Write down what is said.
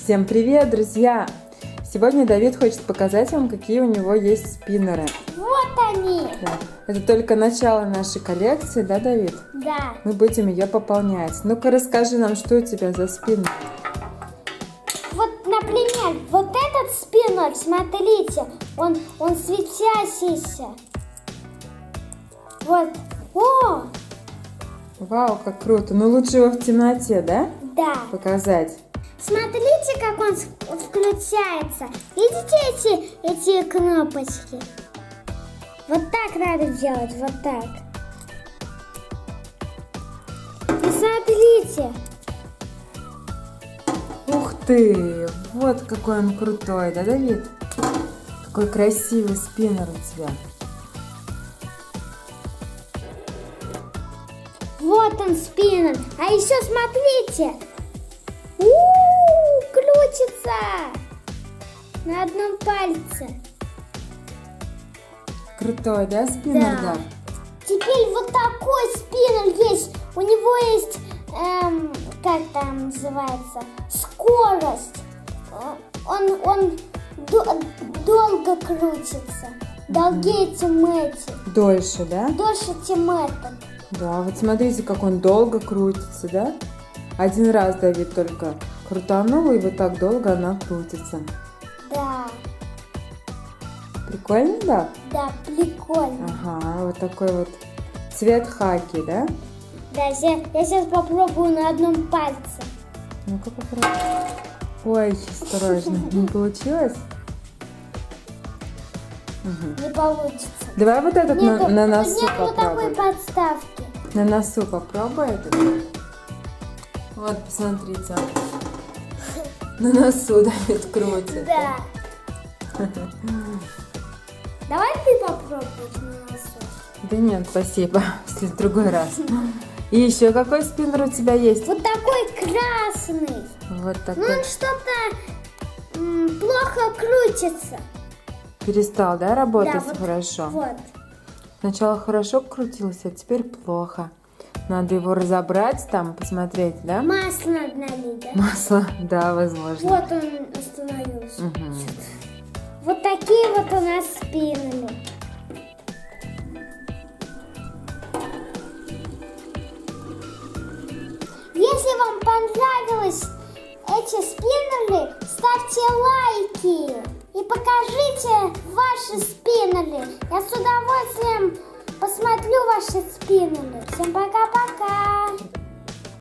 Всем привет, друзья! Сегодня Давид хочет показать вам, какие у него есть спиннеры. Вот они! Да. Это только начало нашей коллекции, да, Давид? Да. Мы будем ее пополнять. Ну-ка, расскажи нам, что у тебя за спиннер. Вот, например, вот этот спиннер, смотрите, он светящийся. Вот. О! Вау, как круто! Ну, лучше его в темноте, да? Да. Показать. Смотрите, как он включается. Видите эти кнопочки? Вот так надо делать, вот так. И смотрите. Ух ты! Вот какой он крутой, да, Давид? Какой красивый спиннер у тебя. Вот он спиннер. А еще смотрите. Крутится на одном пальце. Крутой, да, спиннер? Да. Теперь вот такой спиннер есть. У него есть, как там называется, скорость. Он долго крутится. Долгее, чем эти. Дольше, да? Дольше, чем этот. Да, вот смотрите, как он долго крутится, да? Один раз Давид только крутанул, и вот так долго она крутится. Да. Прикольно, да? Да, прикольно. Ага, вот такой вот цвет хаки, да? Да, я сейчас попробую на одном пальце. Ну-ка попробуй. Ой, осторожно, не получилось? Угу. Не получится. Давай вот этот на носу нет вот такой попробуй. подставки. На носу попробуй этот. Вот, посмотрите. На носу Давид крутит. Да. Давай ты попробуешь на носу. Да нет, спасибо. В другой раз. И еще какой спиннер у тебя есть? Вот такой красный. Вот Но такой. он что-то плохо крутится. Перестал, да, работать Да, вот, хорошо? Вот. Сначала хорошо крутился, а теперь плохо. Надо его разобрать там, посмотреть, да? Масло надо налить, да? Масло, да, возможно. Вот он остановился. Мгм. Вот такие вот у нас спиннеры. Если вам понравились эти спиннеры, ставьте лайки и покажите ваши спиннеры. Я с удовольствием посмотрю ваши спиннеры. Всем пока-пока!